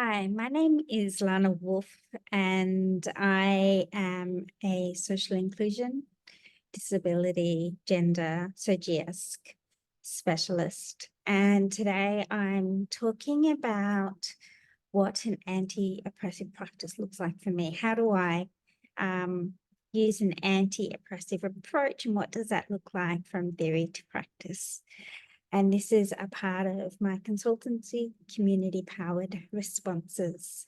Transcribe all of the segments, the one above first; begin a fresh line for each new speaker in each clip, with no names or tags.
Hi, my name is Lana Wolf, and I am a social inclusion, disability, gender, SOGIESC specialist. And today I'm talking about what an anti-oppressive practice looks like for me. How do I use an anti-oppressive approach, and what does that look like from theory to practice? And this is a part of my consultancy, community-powered responses.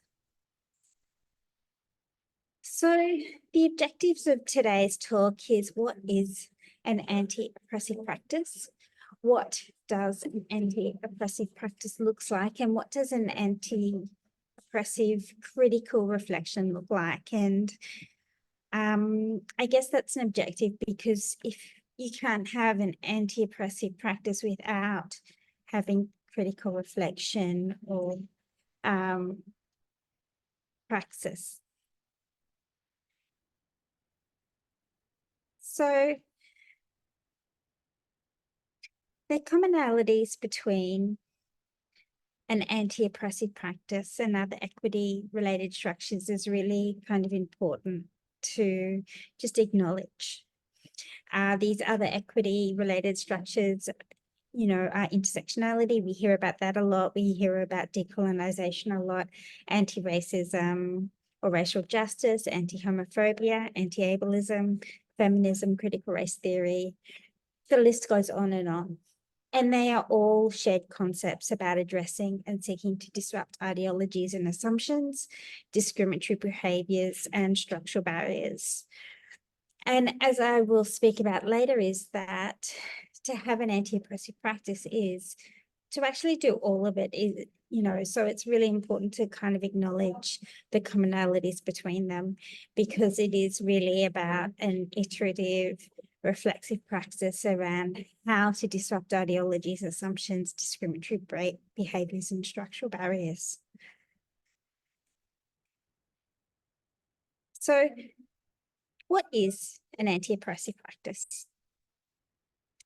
So the objectives of today's talk is, what is an anti-oppressive practice? What does an anti-oppressive practice looks like? And what does an anti-oppressive critical reflection look like? And I guess that's an objective, because if you can't have an anti-oppressive practice without having critical reflection or praxis. So the commonalities between an anti-oppressive practice and other equity-related structures is really kind of important to just acknowledge. These other equity-related structures, intersectionality, we hear about that a lot. We hear about decolonization a lot, anti-racism or racial justice, anti-homophobia, anti-ableism, feminism, critical race theory. The list goes on. And they are all shared concepts about addressing and seeking to disrupt ideologies and assumptions, discriminatory behaviours, and structural barriers. And as I will speak about later, is that to have an anti-oppressive practice is to actually do all of it, so it's really important to kind of acknowledge the commonalities between them, because it is really about an iterative, reflexive practice around how to disrupt ideologies, assumptions, discriminatory behaviours, and structural barriers. So what is an anti-oppressive practice?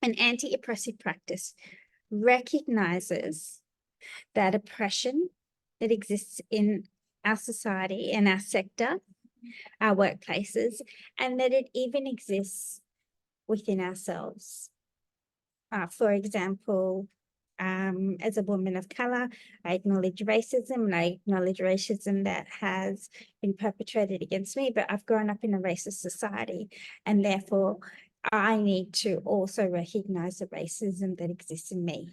An anti-oppressive practice recognizes that oppression that exists in our society and our sector, our workplaces, and that it even exists within ourselves. For example, as a woman of colour, I acknowledge racism, and I acknowledge racism that has been perpetrated against me, but I've grown up in a racist society, and therefore I need to also recognise the racism that exists in me.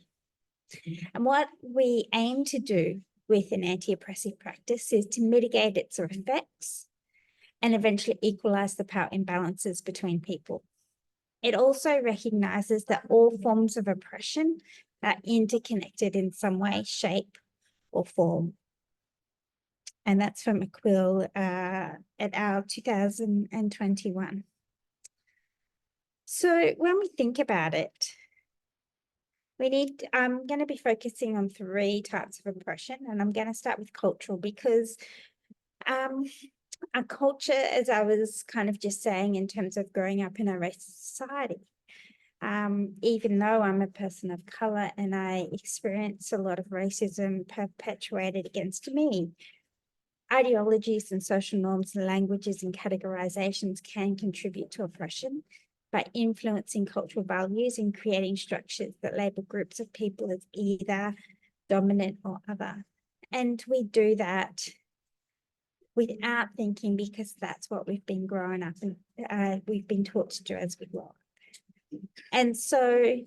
And what we aim to do with an anti-oppressive practice is to mitigate its effects and eventually equalise the power imbalances between people. It also recognises that all forms of oppression are interconnected in some way, shape, or form. And that's from Quill et al. 2021. So when we think about it, I'm going to be focusing on 3 types of oppression, and I'm going to start with cultural, because our culture, as I was kind of just saying, in terms of growing up in a racist society, even though I'm a person of colour and I experience a lot of racism perpetuated against me, ideologies and social norms and languages and categorizations can contribute to oppression by influencing cultural values and creating structures that label groups of people as either dominant or other. And we do that without thinking, because that's what we've been growing up and we've been taught to do as we grow up. And so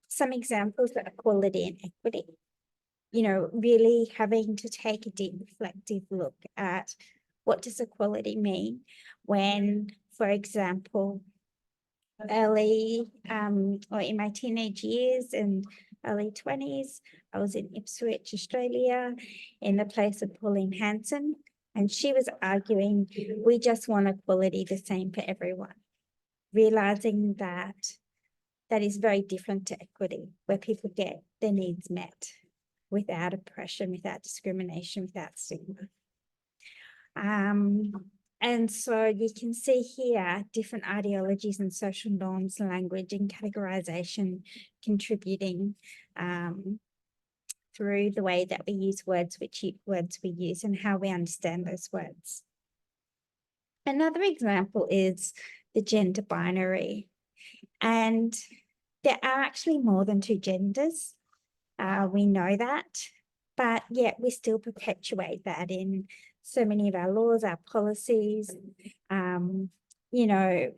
some examples are equality and equity, really having to take a deep reflective look at what does equality mean when, for example, early or in my teenage years and early 20s, I was in Ipswich, Australia, in the place of Pauline Hanson, and she was arguing, we just want equality the same for everyone, realizing that that is very different to equity, where people get their needs met without oppression, without discrimination, without stigma. And so you can see here different ideologies and social norms, language and categorization contributing through the way that we use words, which words we use, and how we understand those words. Another example is the gender binary. And there are actually more than two genders. We know that, but yet we still perpetuate that in so many of our laws, our policies. You know,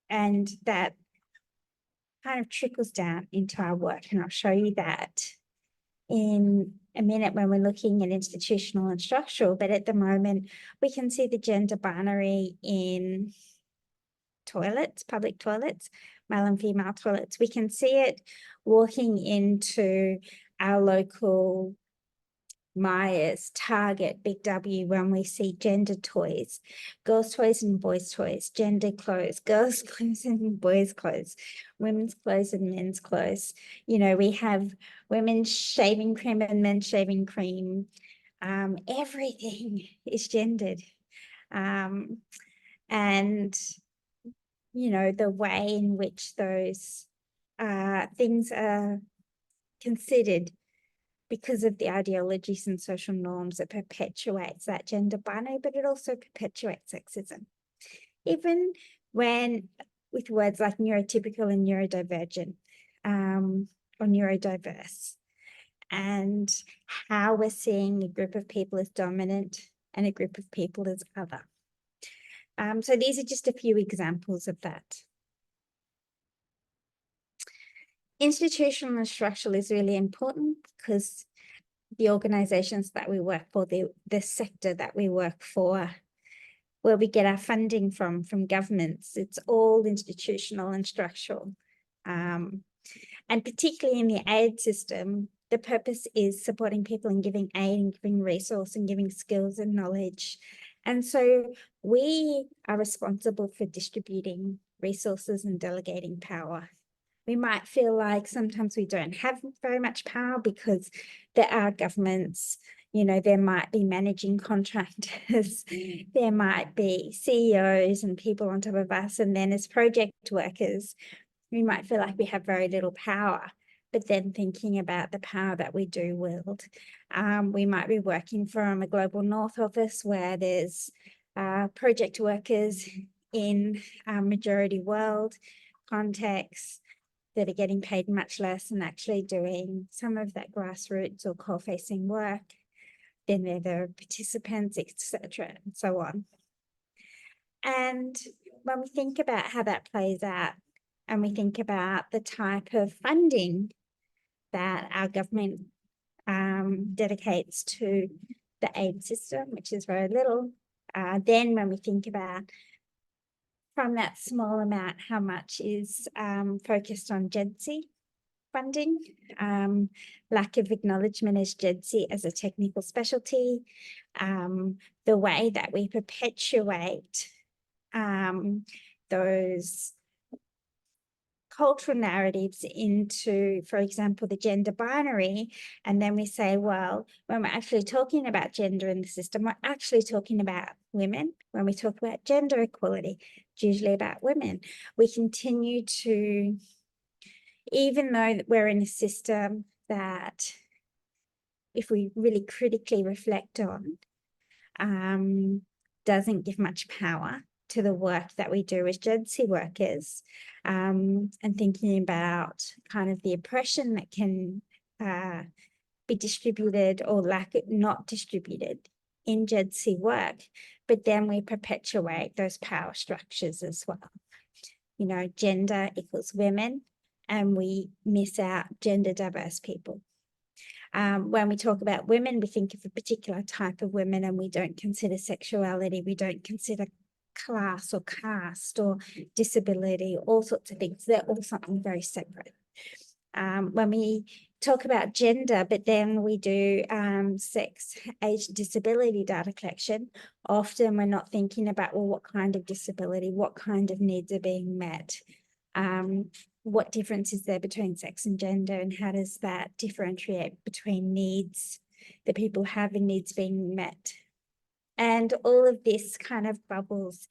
and that kind of trickles down into our work. And I'll show you that in a minute when we're looking at institutional and structural. But at the moment, we can see the gender binary in toilets, public toilets, male and female toilets. We can see it walking into our local Myers, Target, Big W, when we see gender toys, girls' toys and boys' toys, gender clothes, girls' clothes and boys' clothes, women's clothes and men's clothes. You know, we have women's shaving cream and men's shaving cream. Everything is gendered. And, you know, the way in which those things are considered because of the ideologies and social norms, it perpetuates that gender binary, but it also perpetuates sexism. Even when with words like neurotypical and neurodivergent, or neurodiverse, and how we're seeing a group of people as dominant and a group of people as other. So these are just a few examples of that. Institutional and structural is really important because the organizations that we work for, the sector that we work for, where we get our funding from governments, it's all institutional and structural. And particularly in the aid system, the purpose is supporting people and giving aid and giving resource and giving skills and knowledge. And so we are responsible for distributing resources and delegating power. We might feel like sometimes we don't have very much power because there are governments, you know, there might be managing contractors, there might be CEOs and people on top of us. And then as project workers, we might feel like we have very little power. But then thinking about the power that we do wield, we might be working from a global north office where there's project workers in majority world contexts that are getting paid much less and actually doing some of that grassroots or core-facing work. Then they're the participants, etc., and so on. And when we think about how that plays out, and we think about the type of funding that our government dedicates to the aid system, which is very little, then when we think about from that small amount, how much is focused on GEDC funding, lack of acknowledgement as GEDC as a technical specialty, the way that we perpetuate those cultural narratives into, for example, the gender binary. And then we say, well, when we're actually talking about gender in the system, we're actually talking about women. When we talk about gender equality, it's usually about women. We continue to, even though we're in a system that, if we really critically reflect on, doesn't give much power to the work that we do as GEDC workers, and thinking about kind of the oppression that can be distributed or not distributed in GEDC work, but then we perpetuate those power structures as well. You know, gender equals women, and we miss out gender diverse people. When we talk about women, we think of a particular type of women, and we don't consider sexuality, we don't consider class or caste or disability, all sorts of things. They're all something very separate. When we talk about gender, but then we do sex, age, disability data collection, often we're not thinking about, well, what kind of disability, what kind of needs are being met, what difference is there between sex and gender, and how does that differentiate between needs that people have and needs being met? And all of this kind of bubbles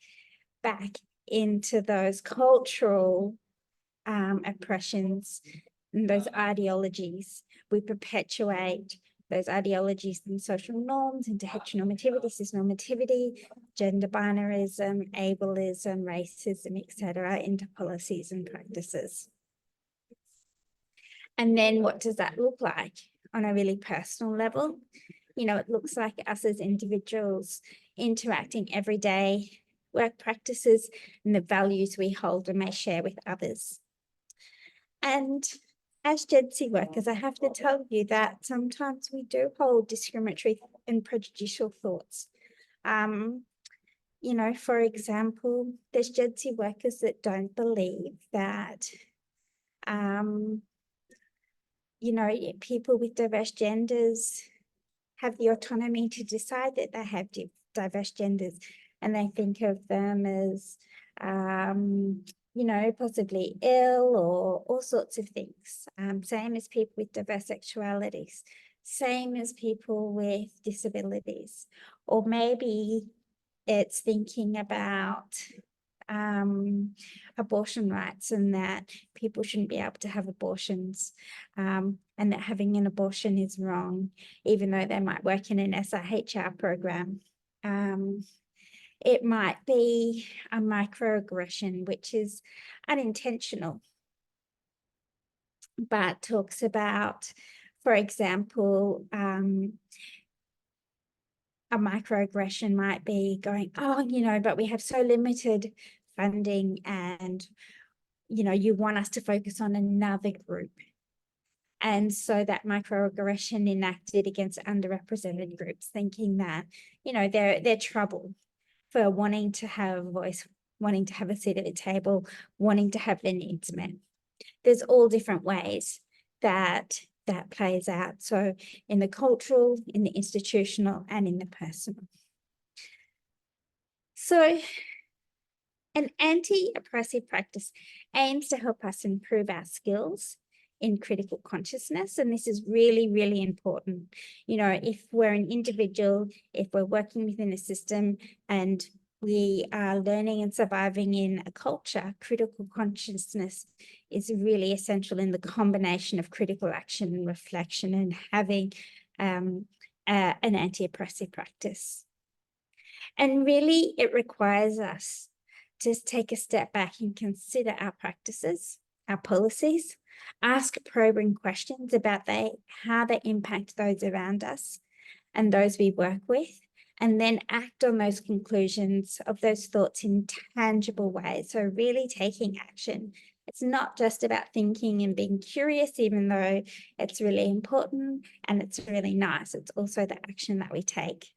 back into those cultural oppressions and those ideologies. We perpetuate those ideologies and social norms into heteronormativity, cisnormativity, gender binarism, ableism, racism, etc., into policies and practices. And then what does that look like on a really personal level? You know, it looks like us as individuals interacting every day, work practices, and the values we hold and may share with others. And as Gen Z workers, I have to tell you that sometimes we do hold discriminatory and prejudicial thoughts. You know, for example, there's Gen Z workers that don't believe that, you know, people with diverse genders have the autonomy to decide that they have diverse genders, and they think of them as, you know, possibly ill or all sorts of things. Same as people with diverse sexualities, same as people with disabilities, or maybe it's thinking about abortion rights and that people shouldn't be able to have abortions, and that having an abortion is wrong, even though they might work in an SIHR program. It might be a microaggression, which is unintentional, but talks about, for example, a microaggression might be going, oh, you know, but we have so limited funding and, you know, you want us to focus on another group. And so that microaggression enacted against underrepresented groups, thinking that, you know, they're trouble for wanting to have a voice, wanting to have a seat at the table, wanting to have their needs met. There's all different ways that plays out. So in the cultural, in the institutional, and in the personal. So an anti-oppressive practice aims to help us improve our skills in critical consciousness. And this is really, really important. You know, if we're an individual, if we're working within a system and we are learning and surviving in a culture, critical consciousness is really essential in the combination of critical action and reflection and having an anti-oppressive practice. And really, it requires us to take a step back and consider our practices, our policies, ask probing questions about how they impact those around us and those we work with, and then act on those conclusions of those thoughts in tangible ways. So really taking action. It's not just about thinking and being curious, even though it's really important and it's really nice. It's also the action that we take.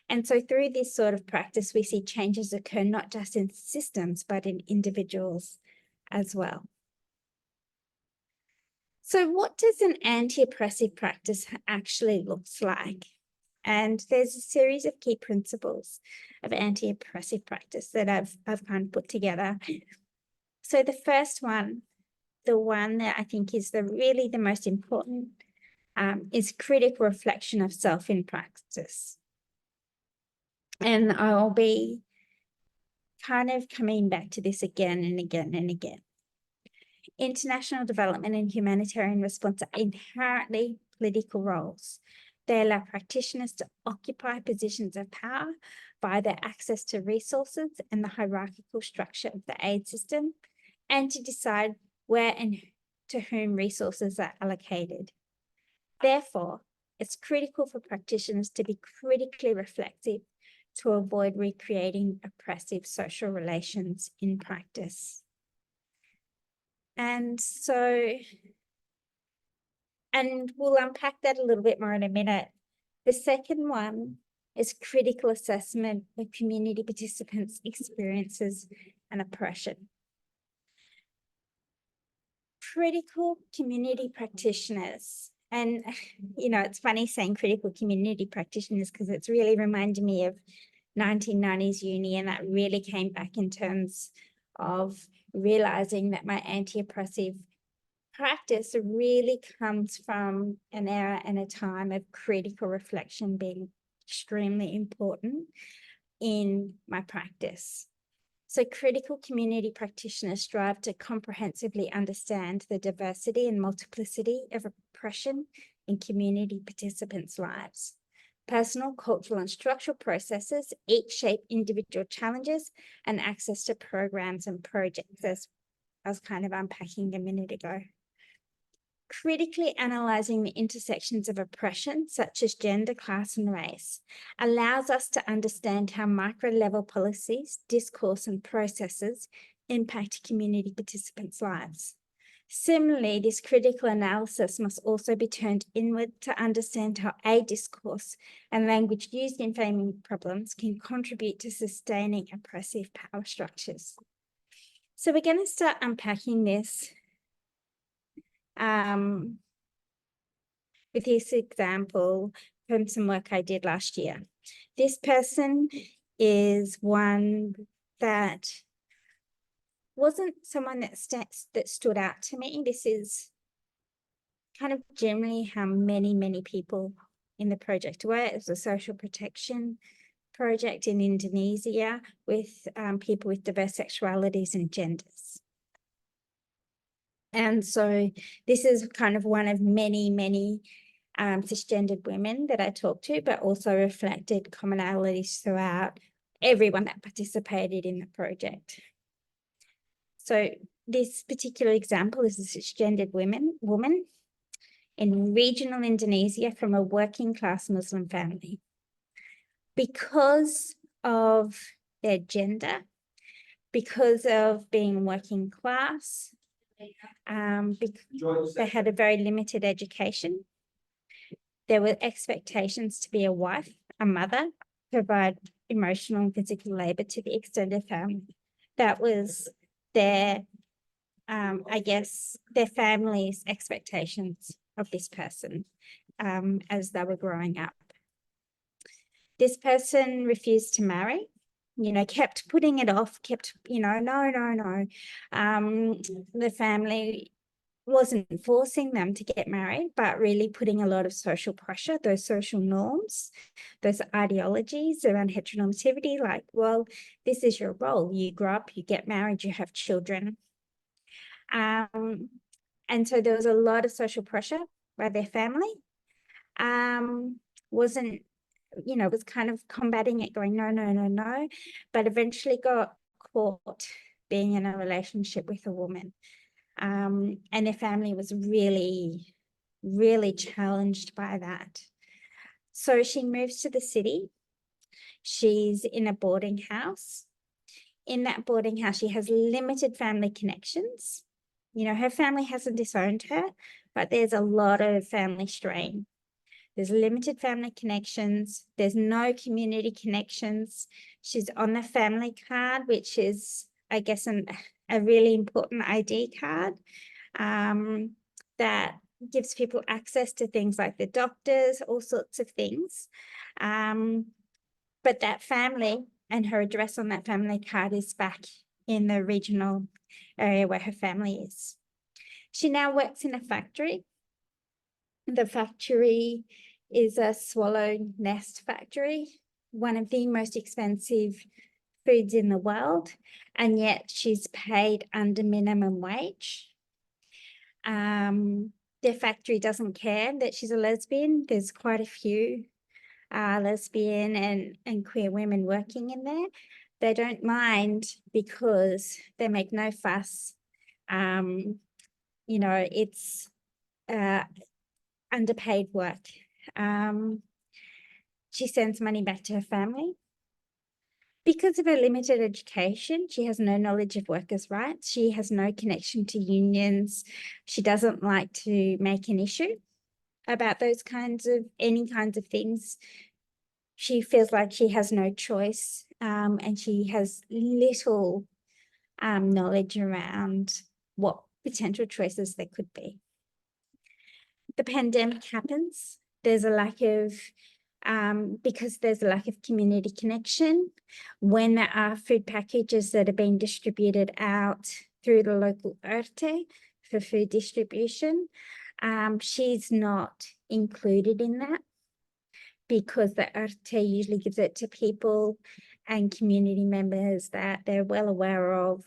And so through this sort of practice, we see changes occur not just in systems, but in individuals as well. So what does an anti-oppressive practice actually looks like? And there's a series of key principles of anti-oppressive practice that I've kind of put together. So the first one, the one that I think is really the most important, is critical reflection of self in practice. And I'll be kind of coming back to this again and again and again. International development and humanitarian response are inherently political roles. They allow practitioners to occupy positions of power via their access to resources and the hierarchical structure of the aid system, and to decide where and to whom resources are allocated. Therefore, it's critical for practitioners to be critically reflective to avoid recreating oppressive social relations in practice. And so, and we'll unpack that a little bit more in a minute. The second one is critical assessment of community participants' experiences and oppression. Critical community practitioners, and you know, it's funny saying critical community practitioners because it's really reminding me of 1990s uni, and that really came back in terms of realizing that my anti-oppressive practice really comes from an era and a time of critical reflection being extremely important in my practice. So critical community practitioners strive to comprehensively understand the diversity and multiplicity of oppression in community participants' lives. Personal, cultural, and structural processes each shape individual challenges and access to programs and projects, as I was kind of unpacking a minute ago. Critically analysing the intersections of oppression, such as gender, class, and race, allows us to understand how micro-level policies, discourse, and processes impact community participants' lives. Similarly, this critical analysis must also be turned inward to understand how a discourse and language used in framing problems can contribute to sustaining oppressive power structures. So we're going to start unpacking this with this example from some work I did last year. This person is one that wasn't someone that stood out to me. This is kind of generally how many people in the project were. It was a social protection project in Indonesia with people with diverse sexualities and genders. And so this is kind of one of many cisgendered women that I talked to, but also reflected commonalities throughout everyone that participated in the project. So this particular example is a cisgendered woman in regional Indonesia from a working class Muslim family. Because of their gender, because of being working class, they had a very limited education. There were expectations to be a wife, a mother, provide emotional and physical labor to the extended family. That was their, I guess, their family's expectations of this person as they were growing up. This person refused to marry, kept putting it off, no. The family wasn't forcing them to get married, but really putting a lot of social pressure, those social norms, those ideologies around heteronormativity, like, well, this is your role. You grow up, you get married, you have children. And so there was a lot of social pressure by their family. Was kind of combating it, going, no, but eventually got caught being in a relationship with a woman. And their family was really, really challenged by that. So she moves to the city. She's in a boarding house. In that boarding house, she has limited family connections. Her family hasn't disowned her, but there's a lot of family strain. There's limited family connections. There's no community connections. She's on the family card, which is, I guess, a really important ID card that gives people access to things like the doctors, all sorts of things. But that family and her address on that family card is back in the regional area where her family is. She now works in a factory. The factory is a swallow nest factory, one of the most expensive foods in the world, and yet she's paid under minimum wage. Their factory doesn't care that she's a lesbian. There's quite a few lesbian and queer women working in there. They don't mind because they make no fuss. It's underpaid work. She sends money back to her family. Because of her limited education, she has no knowledge of workers' rights. She has no connection to unions. She doesn't like to make an issue about any kinds of things. She feels like she has no choice, and she has little knowledge around what potential choices there could be. The pandemic happens. There's a lack of because there's a lack of community connection. When there are food packages that are being distributed out through the local ERTE for food distribution, she's not included in that because the ERTE usually gives it to people and community members that they're well aware of,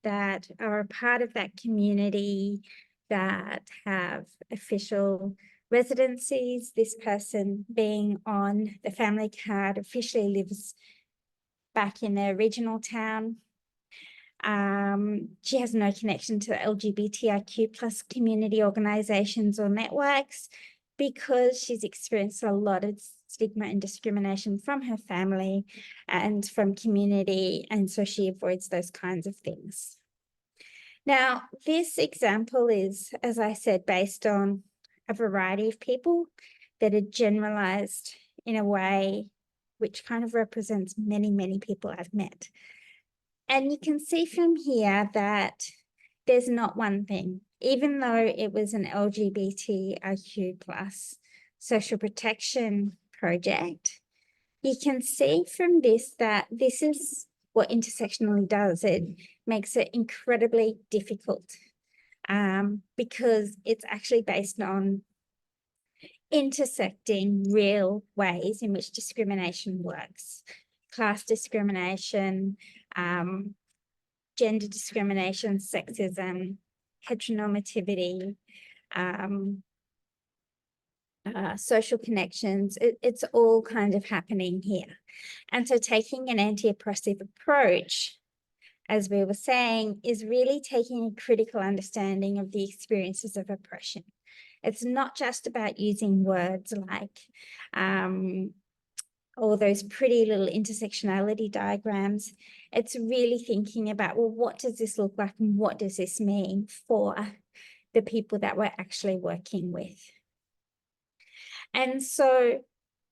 that are a part of that community, that have official residencies. This person being on the family card officially lives back in their original town. She has no connection to LGBTIQ plus community organizations or networks because she's experienced a lot of stigma and discrimination from her family and from community, and so she avoids those kinds of things. Now, this example is, as I said, based on a variety of people that are generalized in a way which kind of represents many, many people I've met. And you can see from here that there's not one thing, even though it was an LGBTIQ plus social protection project, you can see from this that this is what intersectionally does. It makes it incredibly difficult because it's actually based on intersecting real ways in which discrimination works. Class discrimination, gender discrimination, sexism, heteronormativity, social connections, it's all kind of happening here. And so taking an anti-oppressive approach, as we were saying, is really taking a critical understanding of the experiences of oppression. It's not just about using words like all those pretty little intersectionality diagrams. It's really thinking about, well, what does this look like and what does this mean for the people that we're actually working with? And so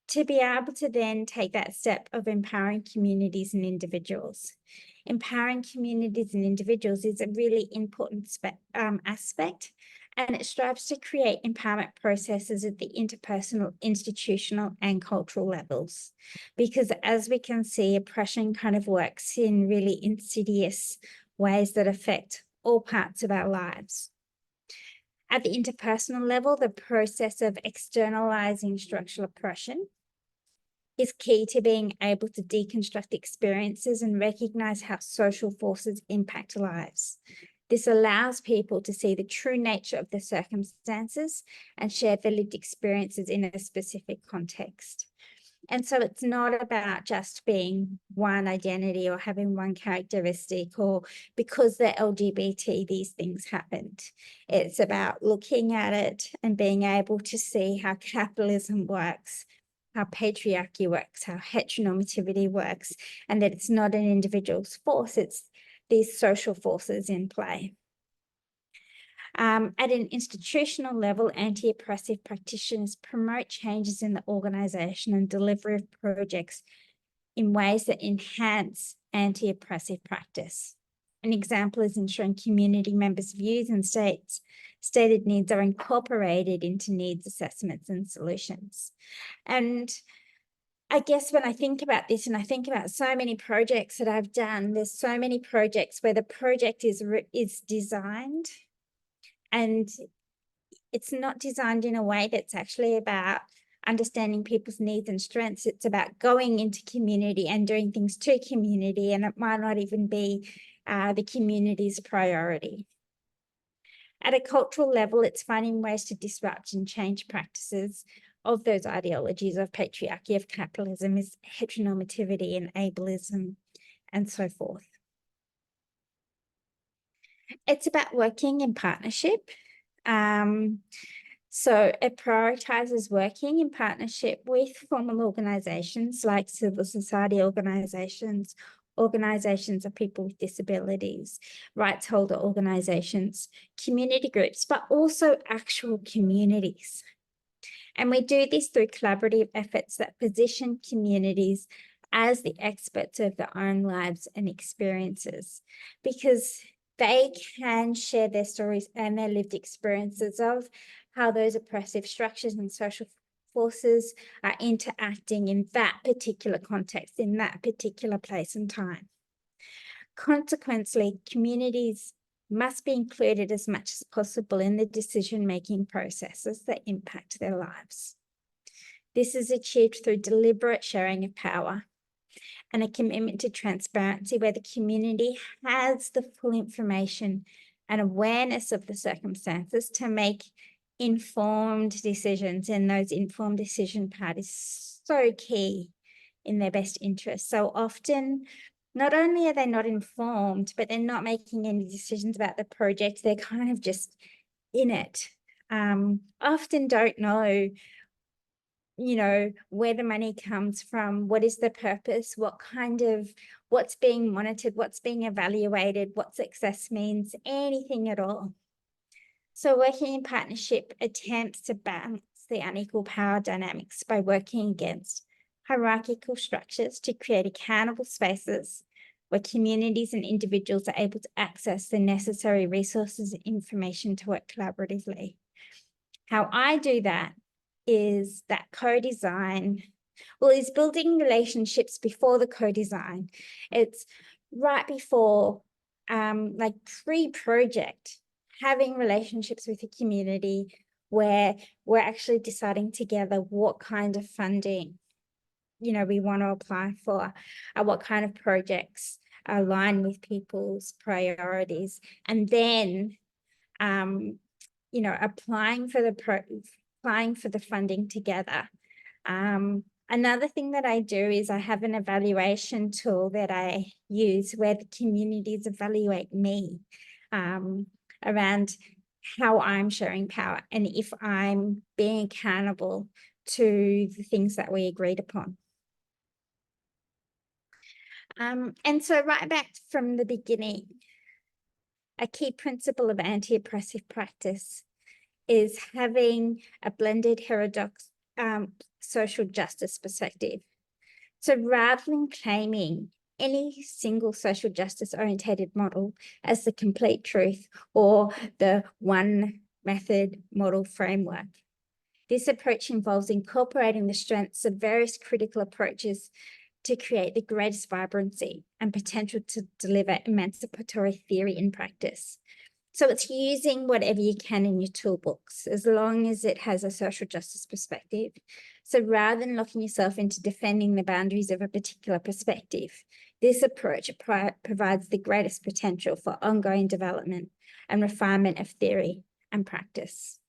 to be able to then take that step of empowering communities and individuals. Empowering communities and individuals is a really important aspect, and it strives to create empowerment processes at the interpersonal, institutional, and cultural levels. Because as we can see, oppression kind of works in really insidious ways that affect all parts of our lives. At the interpersonal level, the process of externalizing structural oppression is key to being able to deconstruct experiences and recognize how social forces impact lives. This allows people to see the true nature of the circumstances and share their lived experiences in a specific context. And so it's not about just being one identity or having one characteristic or because they're LGBT, these things happened. It's about looking at it and being able to see how capitalism works, how patriarchy works, how heteronormativity works, and that it's not an individual's force, it's these social forces in play. At an institutional level, anti-oppressive practitioners promote changes in the organisation and delivery of projects in ways that enhance anti-oppressive practice. An example is ensuring community members' views and stated needs are incorporated into needs assessments and solutions. And I guess when I think about this and I think about so many projects that I've done, there's so many projects where the project is designed and it's not designed in a way that's actually about understanding people's needs and strengths. It's about going into community and doing things to community, and it might not even be the community's priority. At a cultural level, it's finding ways to disrupt and change practices of those ideologies of patriarchy, of capitalism, is heteronormativity and ableism, and so forth. It's about working in partnership. So it prioritizes working in partnership with formal organizations like civil society organizations, organizations of people with disabilities, rights holder organizations, community groups, but also actual communities. And we do this through collaborative efforts that position communities as the experts of their own lives and experiences, because they can share their stories and their lived experiences of how those oppressive structures and social forces are interacting in that particular context, in that particular place and time. Consequently, communities must be included as much as possible in the decision-making processes that impact their lives. This is achieved through deliberate sharing of power, and a commitment to transparency where the community has the full information and awareness of the circumstances to make informed decisions. And those informed decision part is so key in their best interest. So often, not only are they not informed, but they're not making any decisions about the project. They're kind of just in it. Often don't know, where the money comes from, what is the purpose, what's being monitored, what's being evaluated, what success means, anything at all. So working in partnership attempts to balance the unequal power dynamics by working against hierarchical structures to create accountable spaces where communities and individuals are able to access the necessary resources and information to work collaboratively. How I do that is that co-design, is building relationships before the co-design. It's right before, like pre-project, having relationships with the community where we're actually deciding together what kind of funding, we want to apply for, what kind of projects align with people's priorities, and then, applying for the funding together. Another thing that I do is I have an evaluation tool that I use where the communities evaluate me around how I'm sharing power and if I'm being accountable to the things that we agreed upon. And so right back from the beginning, a key principle of anti-oppressive practice is having a blended heterodox social justice perspective. So rather than claiming any single social justice orientated model as the complete truth or the one method model framework, this approach involves incorporating the strengths of various critical approaches to create the greatest vibrancy and potential to deliver emancipatory theory in practice. So it's using whatever you can in your toolbox, as long as it has a social justice perspective. So rather than locking yourself into defending the boundaries of a particular perspective, this approach provides the greatest potential for ongoing development and refinement of theory and practice.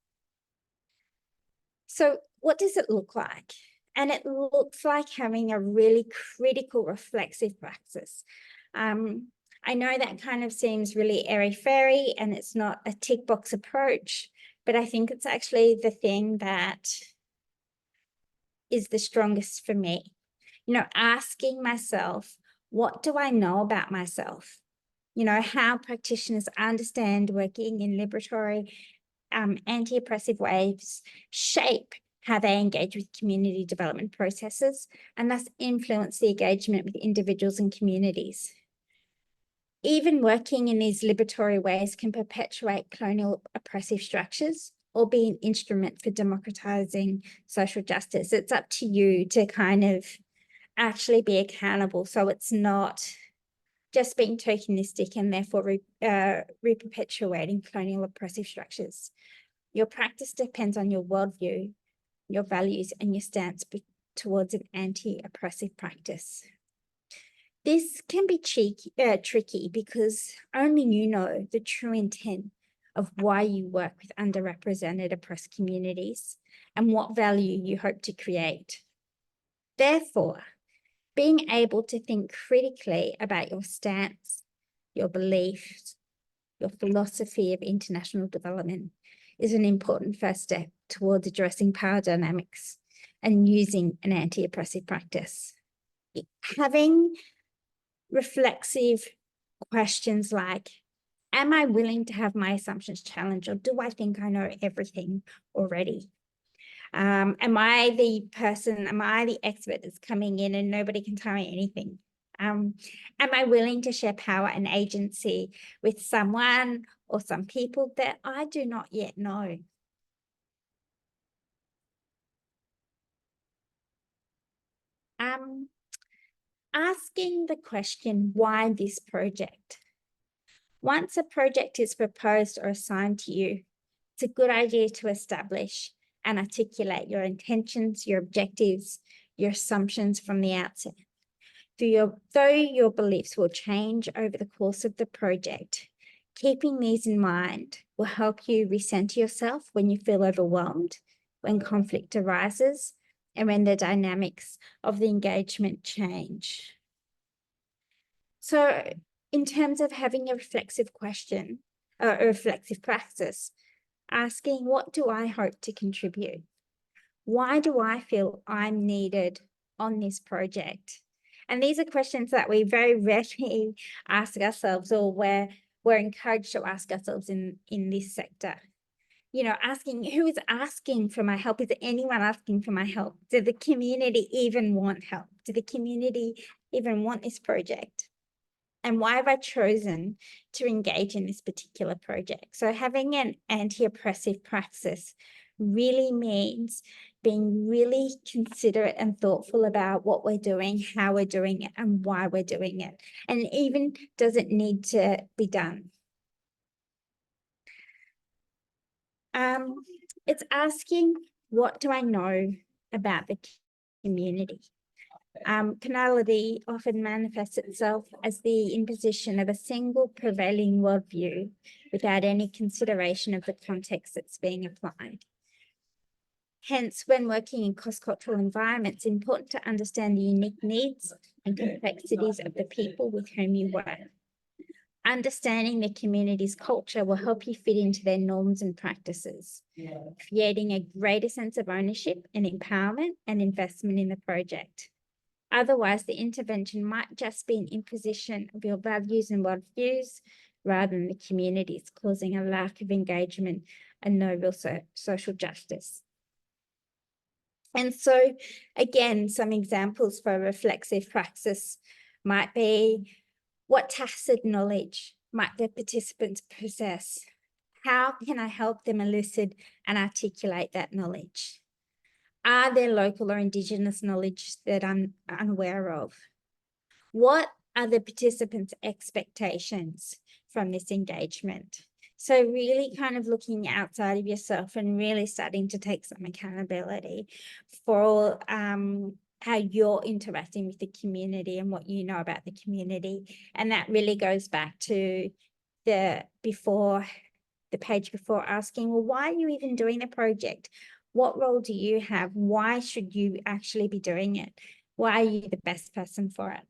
So what does it look like? And it looks like having a really critical reflexive practice. I know that kind of seems really airy-fairy and it's not a tick box approach, but I think it's actually the thing that is the strongest for me. Asking myself, what do I know about myself? How practitioners understand working in liberatory, anti-oppressive ways shape how they engage with community development processes and thus influence the engagement with individuals and communities. Even working in these liberatory ways can perpetuate colonial oppressive structures or be an instrument for democratizing social justice. It's up to you to kind of actually be accountable. So it's not just being tokenistic and therefore re-perpetuating colonial oppressive structures. Your practice depends on your worldview, your values, and your stance towards an anti-oppressive practice. This can be tricky because only you know the true intent of why you work with underrepresented oppressed communities and what value you hope to create. Therefore, being able to think critically about your stance, your beliefs, your philosophy of international development is an important first step towards addressing power dynamics and using an anti-oppressive practice. Having reflexive questions like, am I willing to have my assumptions challenged, or do I think I know everything already? Am I the expert that's coming in and nobody can tell me anything? Am I willing to share power and agency with someone or some people that I do not yet know? Asking the question, why this project? Once a project is proposed or assigned to you, it's a good idea to establish and articulate your intentions, your objectives, your assumptions from the outset. Though your beliefs will change over the course of the project, keeping these in mind will help you recenter yourself when you feel overwhelmed, when conflict arises, and when the dynamics of the engagement change. So in terms of having a reflexive question, a reflexive practice, asking, what do I hope to contribute? Why do I feel I'm needed on this project? And these are questions that we very rarely ask ourselves, or we're encouraged to ask ourselves in this sector. You know, asking, who is asking for my help? Is anyone asking for my help? Do the community even want help? Do the community even want this project? And why have I chosen to engage in this particular project? So having an anti-oppressive practice really means being really considerate and thoughtful about what we're doing, how we're doing it, and why we're doing it. And even does it need to be done? It's asking, what do I know about the community? Canality often manifests itself as the imposition of a single prevailing worldview without any consideration of the context that's being applied. Hence, when working in cross-cultural environments, it's important to understand the unique needs and complexities of the people with whom you work. Understanding the community's culture will help you fit into their norms and practices, creating a greater sense of ownership and empowerment and investment in the project. Otherwise, the intervention might just be an imposition of your values and worldviews rather than the community's, causing a lack of engagement and no real social justice. And so, again, some examples for reflexive praxis might be, what tacit knowledge might the participants possess? How can I help them elicit and articulate that knowledge? Are there local or Indigenous knowledge that I'm unaware of? What are the participants' expectations from this engagement? So really kind of looking outside of yourself and really starting to take some accountability for how you're interacting with the community and what you know about the community. And that really goes back to the page before, asking, well, why are you even doing the project? What role do you have? Why should you actually be doing it? Why are you the best person for it?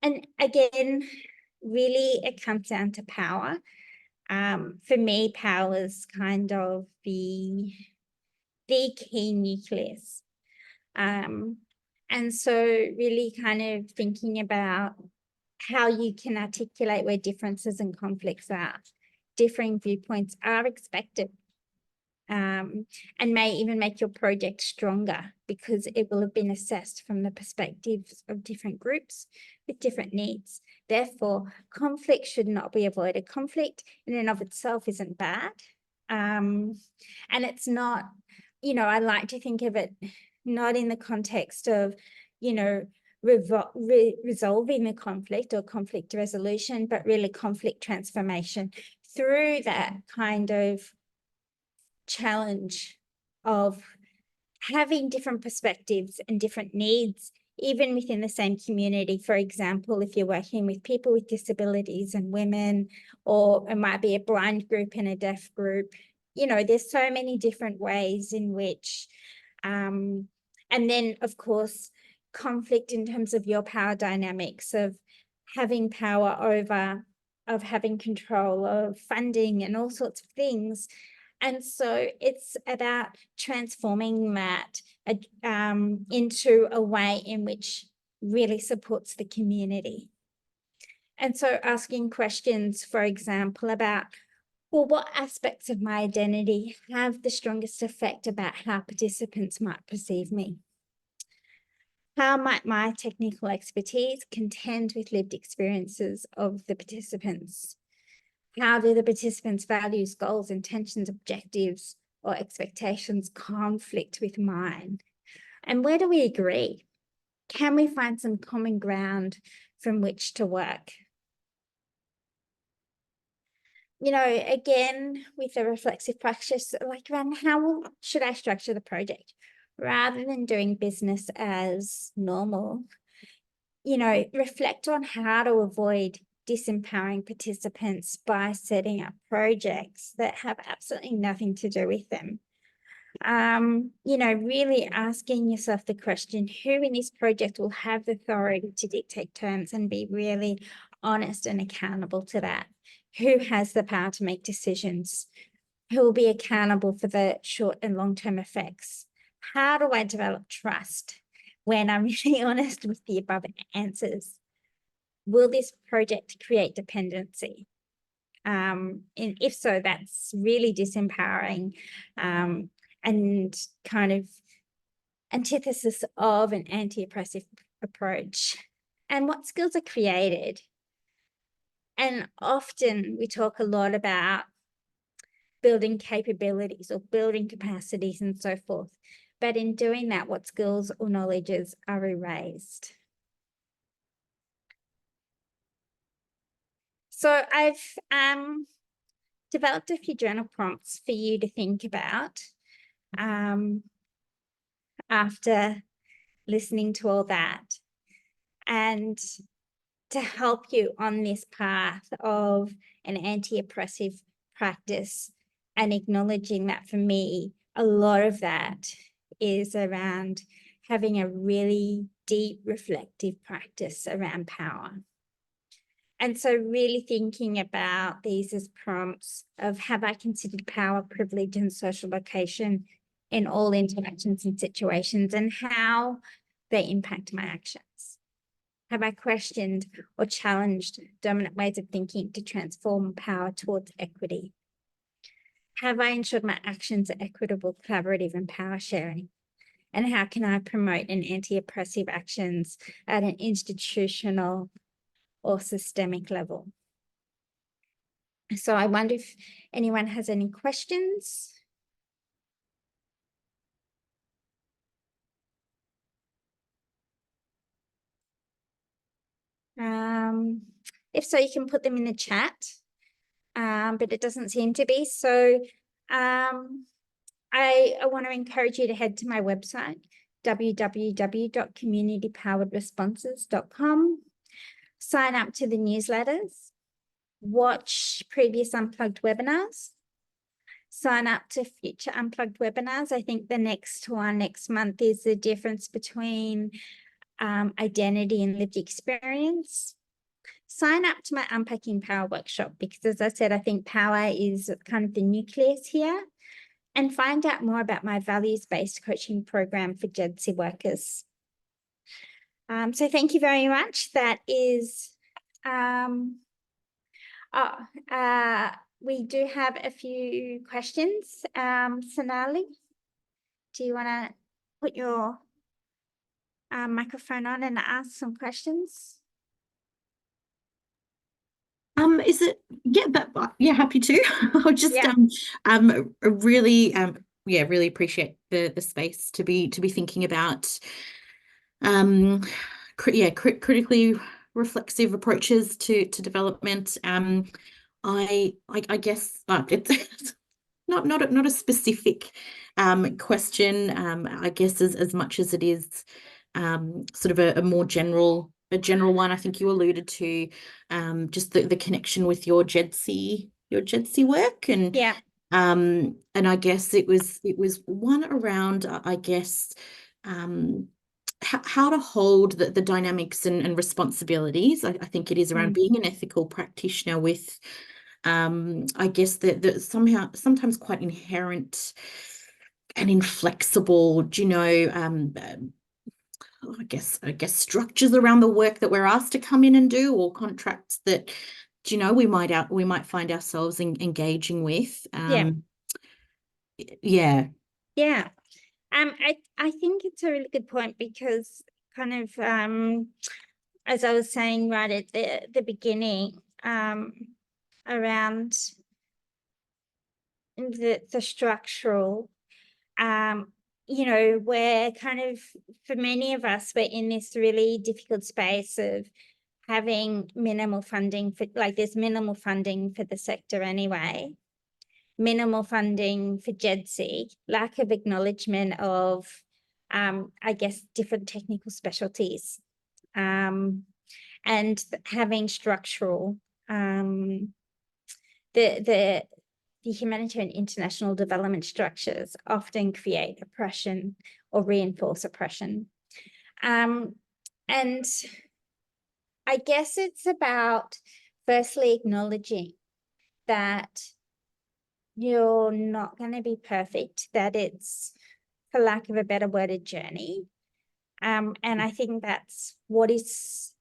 And again, really it comes down to power. For me, power is kind of the key nucleus. And so really kind of thinking about how you can articulate where differences and conflicts are. Differing viewpoints are expected, and may even make your project stronger because it will have been assessed from the perspectives of different groups with different needs. Therefore, conflict should not be avoided. Conflict in and of itself isn't bad. And it's not, you know, I like to think of it not in the context of, you know, resolving the conflict or conflict resolution, but really conflict transformation through that kind of challenge of having different perspectives and different needs, even within the same community. For example, if you're working with people with disabilities and women, or it might be a blind group and a deaf group, you know, there's so many different ways in which, and then of course, conflict in terms of your power dynamics of having power over, of having control of funding and all sorts of things. And so it's about transforming that into a way in which really supports the community. And so asking questions, for example, about, well, what aspects of my identity have the strongest effect about how participants might perceive me? How might my technical expertise contend with lived experiences of the participants? How do the participants' values, goals, intentions, objectives, or expectations conflict with mine? And where do we agree? Can we find some common ground from which to work? You know, again, with the reflexive practice, like around how should I structure the project? rather than doing business as normal, reflect on how to avoid disempowering participants by setting up projects that have absolutely nothing to do with them. Really asking yourself the question, who in this project will have the authority to dictate terms, and be really honest and accountable to that? Who has the power to make decisions? Who will be accountable for the short and long-term effects? How do I develop trust when I'm really honest with the above answers? Will this project create dependency? And if so, that's really disempowering, and kind of antithesis of an anti-oppressive approach. And what skills are created? And often we talk a lot about building capabilities or building capacities and so forth. But in doing that, what skills or knowledges are erased? So I've developed a few journal prompts for you to think about after listening to all that, and to help you on this path of an anti-oppressive practice, and acknowledging that for me, a lot of that is around having a really deep reflective practice around power. And so really thinking about these as prompts of, have I considered power, privilege, and social location in all interactions and situations, and how they impact my actions? Have I questioned or challenged dominant ways of thinking to transform power towards equity? Have I ensured my actions are equitable, collaborative, and power sharing? And how can I promote an anti-oppressive actions at an institutional or systemic level? So I wonder if anyone has any questions. If so, you can put them in the chat, but it doesn't seem to be. So I want to encourage you to head to my website, www.communitypoweredresponses.com, sign up to the newsletters, watch previous Unplugged webinars, sign up to future Unplugged webinars. I think the next one next month is the difference between identity and lived experience. Sign up to my Unpacking Power workshop, because as I said, I think power is kind of the nucleus here. And find out more about my values-based coaching program for JEDC workers. So thank you very much. That is, we do have a few questions. Sonali, do you want to put your microphone on and ask some questions?
Is it? Yeah, yeah, happy to. I'll just really really appreciate the space to be thinking about critically reflexive approaches to development. I guess it's not a specific question, I guess, as much as it is sort of a more general one. I think you alluded to just the connection with your JEDC work, and and I guess it was one around, I guess, how to hold the dynamics and responsibilities. I think it is around being an ethical practitioner with I guess the sometimes quite inherent and inflexible, I guess structures around the work that we're asked to come in and do, or contracts that we might find ourselves engaging with.
I think it's a really good point, because kind of as I was saying right at the beginning, around the structural, where kind of, for many of us, we're in this really difficult space of having minimal funding for, there's minimal funding for the sector anyway, minimal funding for JEDC, lack of acknowledgement of I guess, different technical specialties, and having structural, the humanitarian international development structures often create oppression or reinforce oppression. And I guess it's about firstly acknowledging that you're not going to be perfect, that it's, for lack of a better word, a journey. And I think that's what is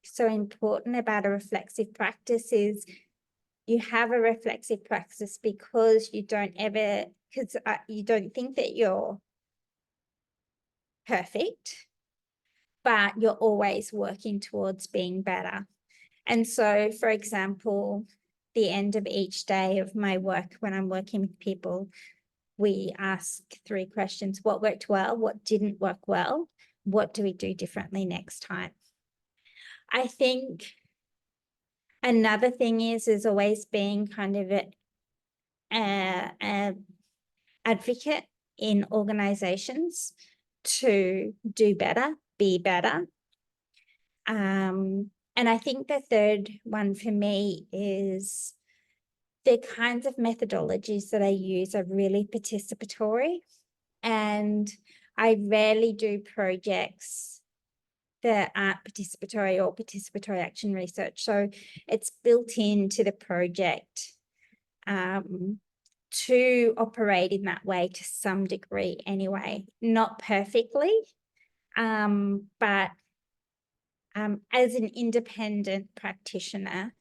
so important about a reflexive practice is you have a reflexive practice because you don't you don't think that you're perfect, but you're always working towards being better. And so, for example, the end of each day of my work, when I'm working with people, we ask 3 questions: what worked well, what didn't work well, what do we do differently next time? I think another thing is always being kind of an advocate in organizations to do better, be better. And I think the third one for me is the kinds of methodologies that I use are really participatory. And I rarely do projects that aren't participatory or participatory action research. So it's built into the project to operate in that way to some degree anyway, not perfectly, but as an independent practitioner,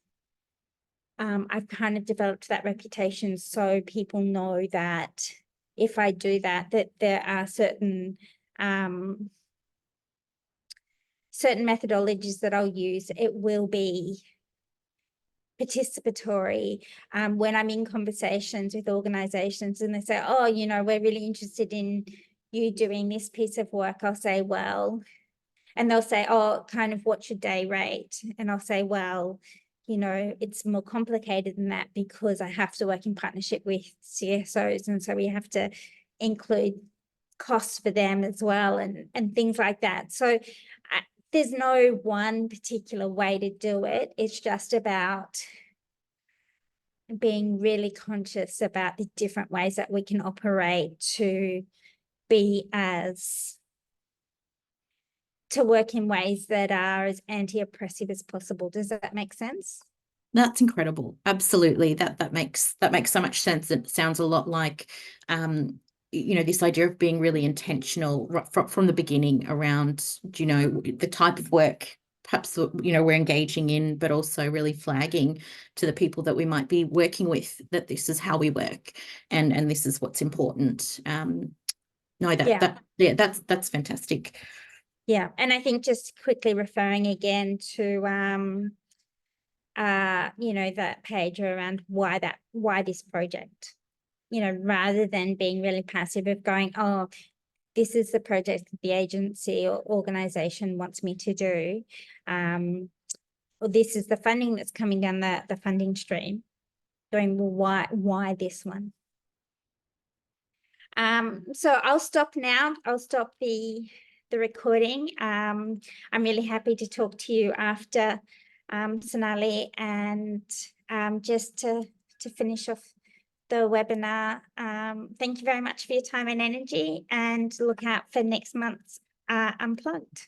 I've kind of developed that reputation so people know that if I do that, that there are certain methodologies that I'll use. It will be participatory. When I'm in conversations with organizations and they say, oh, you know, we're really interested in you doing this piece of work, I'll say, well, and they'll say, oh, kind of what's your day rate? And I'll say, well, you know, it's more complicated than that because I have to work in partnership with CSOs. And so we have to include costs for them as well and things like that. So there's no one particular way to do it. It's just about being really conscious about the different ways that we can operate to work in ways that are as anti-oppressive as possible. Does that make sense?
That's incredible. Absolutely. That makes so much sense. It sounds a lot like you know, this idea of being really intentional from the beginning around, you know, the type of work perhaps, you know, we're engaging in, but also really flagging to the people that we might be working with that this is how we work and this is what's important. No, that's fantastic.
Yeah. And I think just quickly referring again to you know, that page around why this project, you know, rather than being really passive of going, oh, this is the project that the agency or organization wants me to do, or this is the funding that's coming down the funding stream, going, well, why this one? So I'll stop now. I'll stop the recording. I'm really happy to talk to you after, Sonali, and just to finish off the webinar, thank you very much for your time and energy, and look out for next month's Unplugged.